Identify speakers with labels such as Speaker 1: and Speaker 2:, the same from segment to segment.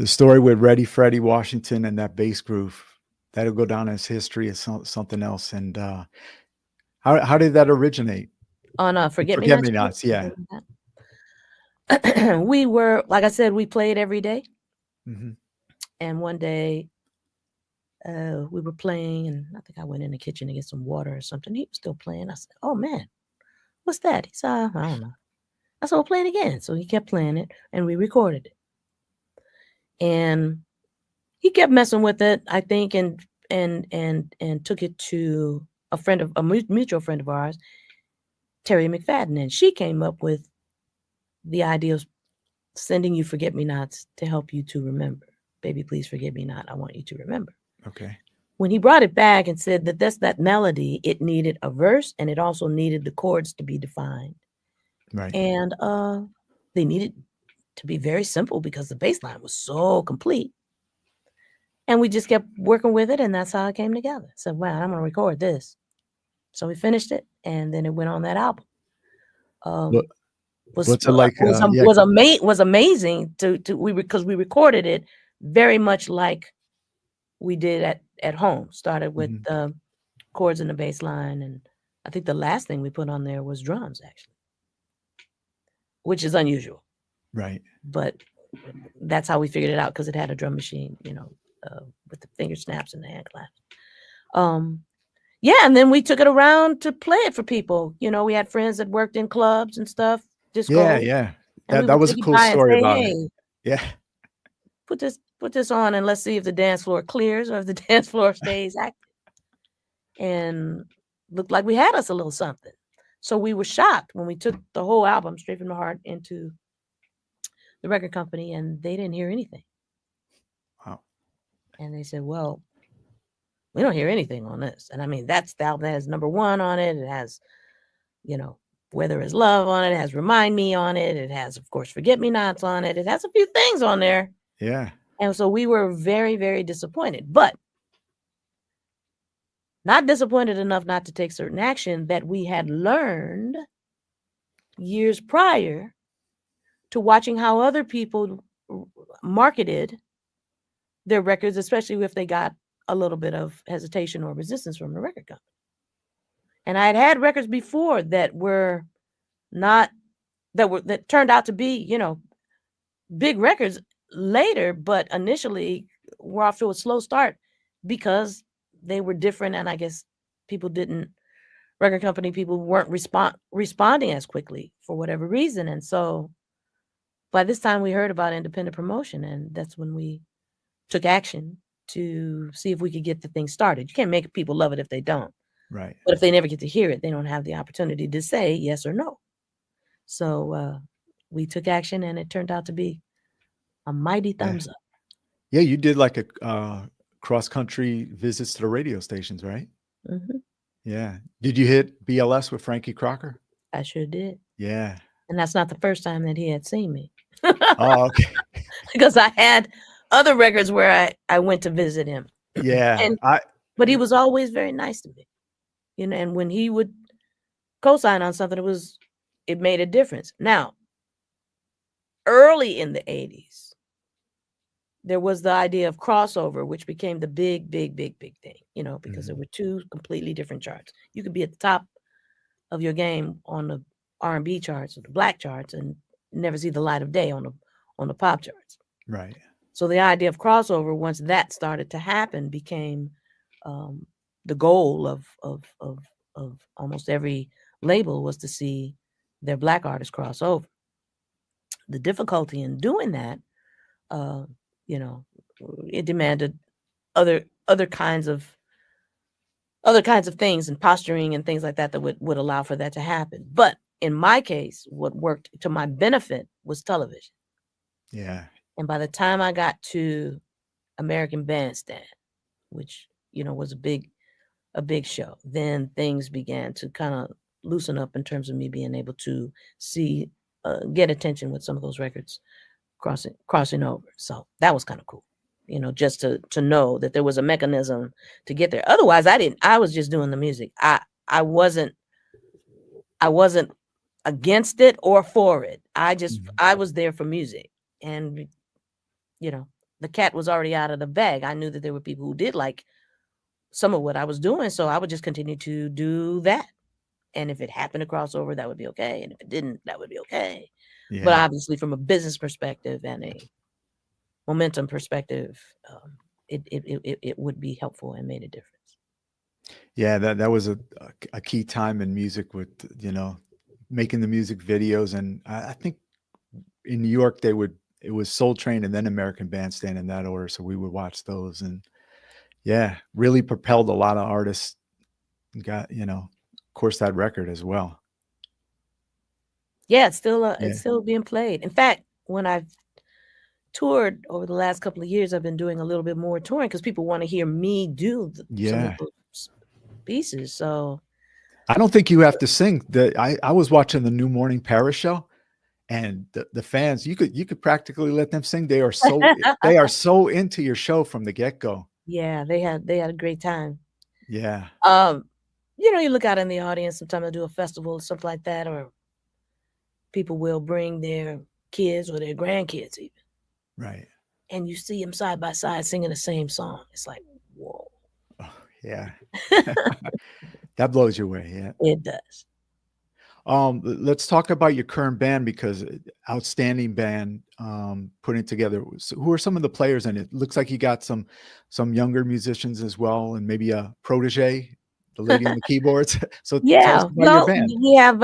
Speaker 1: The story with Ready Freddie Washington and that bass groove, that'll go down as history as something else. And how did that originate?
Speaker 2: On Forget Me
Speaker 1: Forget
Speaker 2: Not.
Speaker 1: Me Nots, yeah.
Speaker 2: We were, like I said, we played every day.
Speaker 1: Mm-hmm.
Speaker 2: And one day we were playing, and I think I went in the kitchen to get some water or something. He was still playing. I said, "Oh man, what's that?" He said, "I don't know." I said, "Well, play it again." So he kept playing it, and we recorded it. And he kept messing with it, I think, and took it to a mutual friend of ours, Terry McFadden, and she came up with the idea of sending you Forget Me Nots to help you to remember. Baby, please forget me not. I want you to remember.
Speaker 1: Okay.
Speaker 2: When he brought it back and said that that melody, it needed a verse and it also needed the chords to be defined.
Speaker 1: Right.
Speaker 2: And they needed to be very simple because the bass line was so complete. And we just kept working with it, and that's how it came together. So, wow, I'm going to record this. So we finished it, and then it went on that album.
Speaker 1: What's it like?
Speaker 2: Was amazing because we recorded it very much like we did at home. Started with the chords and the bass line, and I think the last thing we put on there was drums, actually, which is unusual.
Speaker 1: Right.
Speaker 2: But that's how we figured it out because it had a drum machine, with the finger snaps and the hand claps. Yeah, and then we took it around to play it for people. We had friends that worked in clubs and stuff. Disco.
Speaker 1: Yeah. That was a cool story about it. Yeah.
Speaker 2: Put this on and let's see if the dance floor clears or if the dance floor stays active. And looked like we had us a little something. So we were shocked when we took the whole album straight from the heart into the record company, and they didn't hear anything.
Speaker 1: Wow.
Speaker 2: And they said, "Well, we don't hear anything on this." And I mean, that's the album that has number 1 on it. It has, Whether Is Love on it. It has Remind Me on it. It has, of course, Forget Me Nots on it. It has a few things on there.
Speaker 1: Yeah.
Speaker 2: And so we were very, very disappointed, but not disappointed enough not to take certain action that we had learned years prior to watching how other people marketed their records, especially if they got a little bit of hesitation or resistance from the record company. And I had records before that were not, that turned out to be, big records later, but initially were off to a slow start because they were different. And I guess record company people weren't responding as quickly for whatever reason. And so by this time we heard about independent promotion, and that's when we took action to see if we could get the thing started. You can't make people love it if they don't.
Speaker 1: Right.
Speaker 2: But if they never get to hear it, they don't have the opportunity to say yes or no. So we took action, and it turned out to be a mighty thumbs up.
Speaker 1: Yeah, you did like a cross-country visits to the radio stations, right?
Speaker 2: Mm-hmm.
Speaker 1: Yeah. Did you hit BLS with Frankie Crocker?
Speaker 2: I sure did.
Speaker 1: Yeah.
Speaker 2: And that's not the first time that he had seen me.
Speaker 1: Oh, okay.
Speaker 2: Because I had other records where I went to visit him.
Speaker 1: Yeah.
Speaker 2: But he was always very nice to me. And when he would co-sign on something, it made a difference. Now, early in the 80s, there was the idea of crossover, which became the big, big, big, big thing, because there were 2 completely different charts. You could be at the top of your game on the R&B charts or the black charts and never see the light of day on the pop charts.
Speaker 1: Right.
Speaker 2: So the idea of crossover, once that started to happen, became the goal of almost every label was to see their black artists cross over. The difficulty in doing that, it demanded other kinds of things and posturing and things like that would allow for that to happen. But in my case, what worked to my benefit was television.
Speaker 1: Yeah.
Speaker 2: And by the time I got to American Bandstand, which, was a big show, then things began to kind of loosen up in terms of me being able to see, get attention with some of those records crossing over. So that was kind of cool, just to know that there was a mechanism to get there. Otherwise, I was just doing the music. I wasn't against it or for it. I was there for music, and the cat was already out of the bag. I knew that there were people who did like some of what I was doing, so I would just continue to do that. And if it happened to cross over, that would be okay. And if it didn't, that would be okay. But
Speaker 1: Yeah.
Speaker 2: obviously, from a business perspective and a momentum perspective, it would be helpful and made a difference.
Speaker 1: Yeah, that was a key time in music with, making the music videos. And I think in New York, it was Soul Train and then American Bandstand in that order. So we would watch those, and yeah, really propelled a lot of artists. Got, of course, that record as well.
Speaker 2: Yeah, it's
Speaker 1: Yeah.
Speaker 2: still being played. In fact, when I've toured over the last couple of years, I've been doing a little bit more touring because people want to hear me do some of
Speaker 1: Yeah.
Speaker 2: those pieces. So
Speaker 1: I don't think you have to sing. I was watching the New Morning Paris show, and the fans, you could practically let them sing. They are so into your show from the get-go.
Speaker 2: yeah, they had a great time.
Speaker 1: Yeah.
Speaker 2: You look out in the audience sometimes I do a festival or something like that, or people will bring their kids or their grandkids even.
Speaker 1: Right.
Speaker 2: And you see them side by side singing the same song. It's like, whoa.
Speaker 1: Oh, yeah. That blows you away. Yeah.
Speaker 2: It does.
Speaker 1: Let's talk about your current band, because outstanding band, putting together. So who are some of the players in it? Looks like you got some younger musicians as well, and maybe a protege, the lady on the keyboards. So tell us
Speaker 2: Yeah.
Speaker 1: about your
Speaker 2: No,
Speaker 1: band.
Speaker 2: we have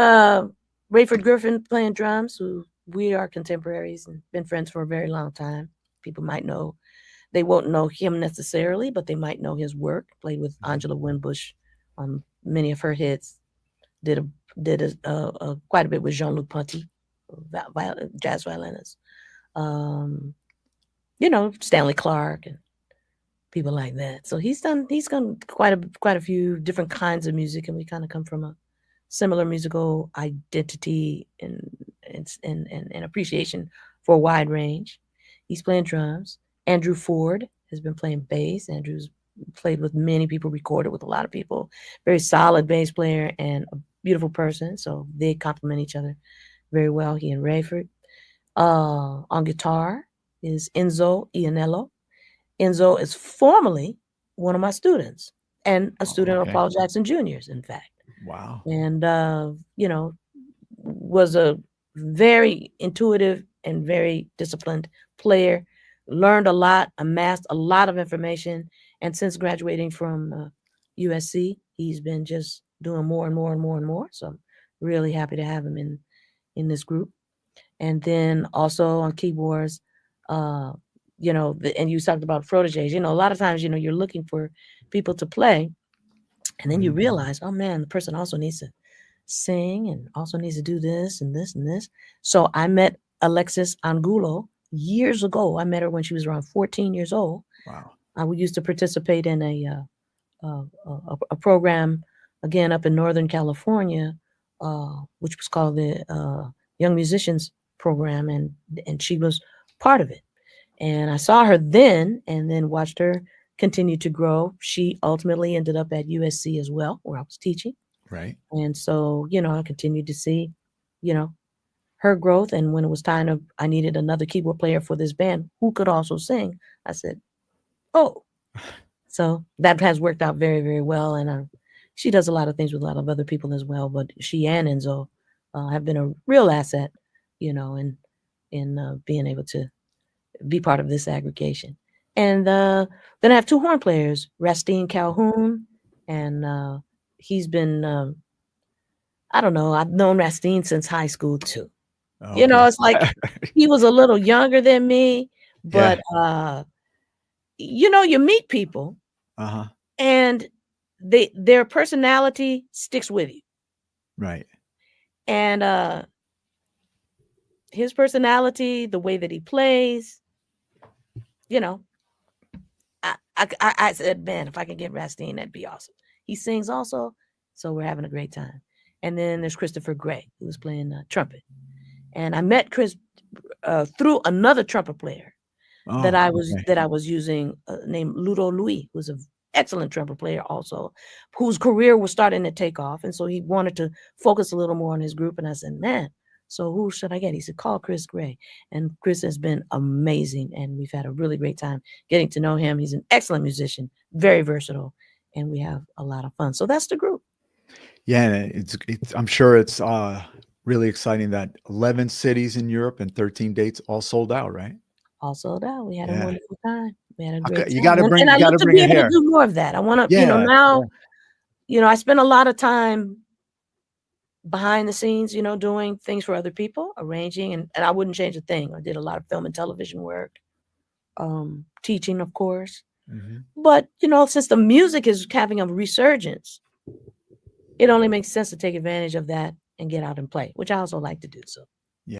Speaker 2: Rayford Griffin playing drums, who we are contemporaries and been friends for a very long time. People might know. They won't know him necessarily, but they might know his work. Played with Angela Winbush on many of her hits. Did quite a bit with Jean-Luc Ponty, jazz violinist. Stanley Clarke and people like that. So he's done quite a few different kinds of music, and we kind of come from a similar musical identity and appreciation for a wide range. He's playing drums. Andrew Ford has been playing bass. Andrew's played with many people, recorded with a lot of people. Very solid bass player and a beautiful person. So they complement each other very well, he and Rayford. On guitar is Enzo Ianello. Enzo is formerly one of my students and a student of Paul Jackson Jr.'s, in fact.
Speaker 1: Wow.
Speaker 2: And, was a very intuitive and very disciplined player, learned a lot, amassed a lot of information. And since graduating from USC, he's been just doing more and more and more and more. So I'm really happy to have him in this group. And then also on keyboards, and you talked about proteges. A lot of times, you're looking for people to play, and then you realize, oh man, the person also needs to sing and also needs to do this and this and this. So I met Alexis Angulo years ago. I met her when she was around 14 years old.
Speaker 1: Wow.
Speaker 2: I used to participate in a program again up in Northern California, which was called the Young Musicians Program, and she was part of it. And I saw her then, and then watched her continue to grow. She ultimately ended up at USC as well, where I was teaching.
Speaker 1: Right.
Speaker 2: And so, I continued to see, her growth. And when it was time I needed another keyboard player for this band who could also sing, I said, oh. So that has worked out very, very well. And she does a lot of things with a lot of other people as well. But she and Enzo have been a real asset, in being able to be part of this aggregation. And then I have two horn players, Rastine Calhoun, and he's been, I don't know, I've known Rastine since high school too.
Speaker 1: Okay.
Speaker 2: It's like he was a little younger than me, but you meet people and their personality sticks with you.
Speaker 1: Right.
Speaker 2: And his personality, the way that he plays, I said, man, if I can get Rastine, that'd be awesome. He sings also, so we're having a great time. And then there's Christopher Gray, who's playing trumpet. And I met Chris through another trumpet player that I was using, named Ludo Louis, who's an excellent trumpet player also, whose career was starting to take off. And so he wanted to focus a little more on his group. And I said, man, So who should I get? He said, call Chris Gray. And Chris has been amazing. And we've had a really great time getting to know him. He's an excellent musician, very versatile. And we have a lot of fun. So that's the group.
Speaker 1: Yeah, and I'm sure it's really exciting that 11 cities in Europe and 13 dates all sold out, right?
Speaker 2: All sold out. We had a
Speaker 1: Yeah.
Speaker 2: wonderful time. We had a great
Speaker 1: Okay,
Speaker 2: time.
Speaker 1: you got to
Speaker 2: And,
Speaker 1: bring
Speaker 2: and I
Speaker 1: you got
Speaker 2: look
Speaker 1: to
Speaker 2: to
Speaker 1: bring
Speaker 2: be
Speaker 1: it
Speaker 2: able to
Speaker 1: here.
Speaker 2: do more of that. I want to,
Speaker 1: Yeah,
Speaker 2: now,
Speaker 1: yeah.
Speaker 2: I spend a lot of time behind the scenes, doing things for other people, arranging, and I wouldn't change a thing. I did a lot of film and television work, teaching, of course.
Speaker 1: Mhm.
Speaker 2: But, since the music is having a resurgence, it only makes sense to take advantage of that and get out and play, which I also like to do. So